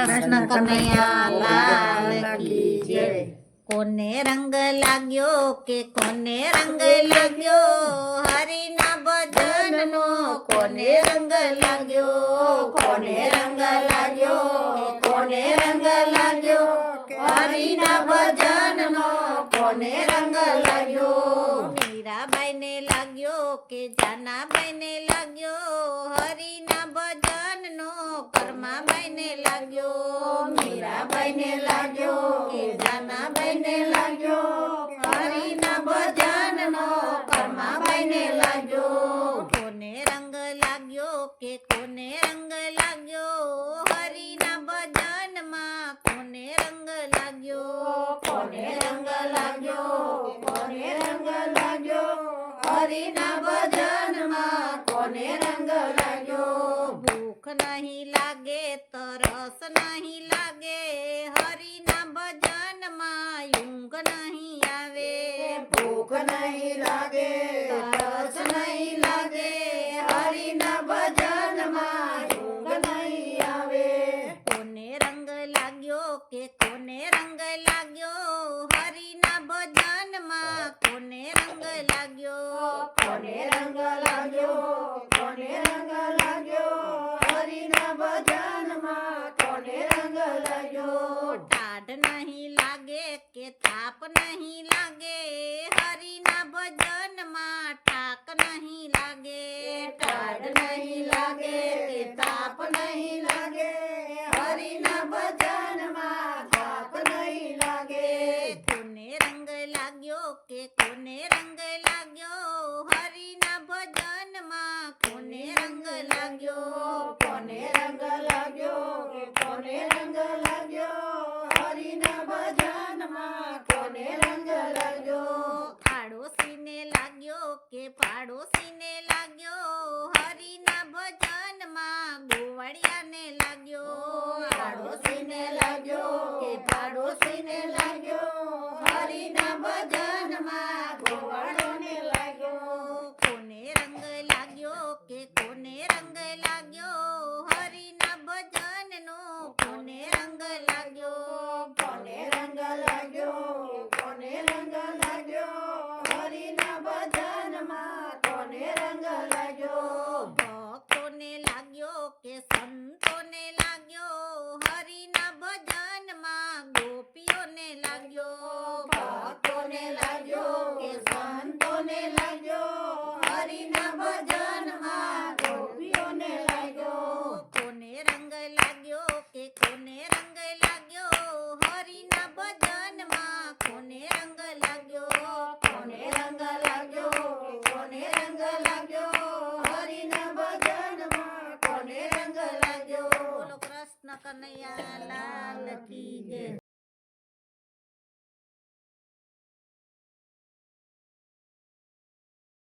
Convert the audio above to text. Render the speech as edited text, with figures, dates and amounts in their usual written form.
કૃષ્ણ કનૈયા લાલ કી જય। કોને રંગ લાગ્યો કે કોને રંગ લાગ્યો હરિના ભજનનો કોને રંગ લાગ્યો કોને રંગ લાગ્યો કોને રંગ લાગ્યો હરિના ભજનનો કોને રંગ લાગ્યો મીરાબાઈને લાગ્યો કે જાનાબાઈને લાગ્યો હરિના ભજનનો પરમાબાઈને લાગ્યો મીરાબાઈને લાગ્યો કે જાનાબાઈને લાગ્યો હરિના ભજનનો પરમાબાઈને લાગ્યો કોને રંગ લાગ્યો કે કોને રંગ લાગ્યો હરિના ભજનમાં કોને રંગ લાગ્યો કોને રંગ લાગ્યો કોને રંગ લાગ્યો હરિના ભજનમાં કોને રંગ લાગ્યો ભૂખ નહીં લાગે તરસ નહીં લાગે હરિના ભજનમાં ઊંઘ નહીં આવે ભૂખ નહીં લાગે તરસ નહીં લાગે હરિના ભજનમાં ઊંઘ નહીં આવે કોને રંગ લાગ્યો કે કોને રંગ લાગ્યો હરિના ભજનમાં કોને રંગ લાગ્યો કોને રંગ લાગ્યો કોને રંગ લાગ્યો હરિના ભજનમાં કોને રંગ લાગ્યો ટાઢ નહીં લાગે કે થાપ નહીં લાગે હરિના ભજનમાં ઠાક નહીં લાગે ટાઢ નહીં લાગે કે તાપ નહીં લાગે હરિના ભજનમાં થાક નહીં લાગે કોને રંગ લાગ્યો કે કોને રંગ લાગ્યો હરિના ભજનમાં કોને રંગ લાગ્યો કોને રંગ લાગ્યો કે કોને રંગ લાગ્યો હરિના ભજનમાં કોને રંગ લાગ્યો આડોશીને લાગ્યો કે પાડોશીને લાગ્યો હરિના ભજનમાં ગોવાળિયાને લાગ્યો આડોશીને લાગ્યો કે પાડોશીને લાગ્યો હરિના ભજનમાં ગોવાળોને લાગ્યો કોને રંગ લાગ્યો કે કોને રંગ લાગ્યો હરિના ભજનનો કોને રંગ લાગ્યો કોને રંગ લાગ્યો કોને રંગ લાગ્યો હરિના ભજનમાં કોને રંગ લાગ્યો ભક્તોને લાગ્યો કે સંતોને લાગ્યો હરિના ભજનમાં ગોપીઓને લાગ્યો ભક્તોને લાગ્યો કે સંતોને લાગ્યો હરિના ભજનમાં ગોપીઓને લાગ્યો કોને રંગ લાગ્યો કે કોને રંગ લાગ્યો હરિના ભજનમાં કોને રંગ લાગ્યો કોને રંગ લાગ્યો કોને રંગ લાગ્યો હરિના ભજનમાં કોને રંગ લાગ્યો બોલો કૃષ્ણ કનૈયા લાલ કી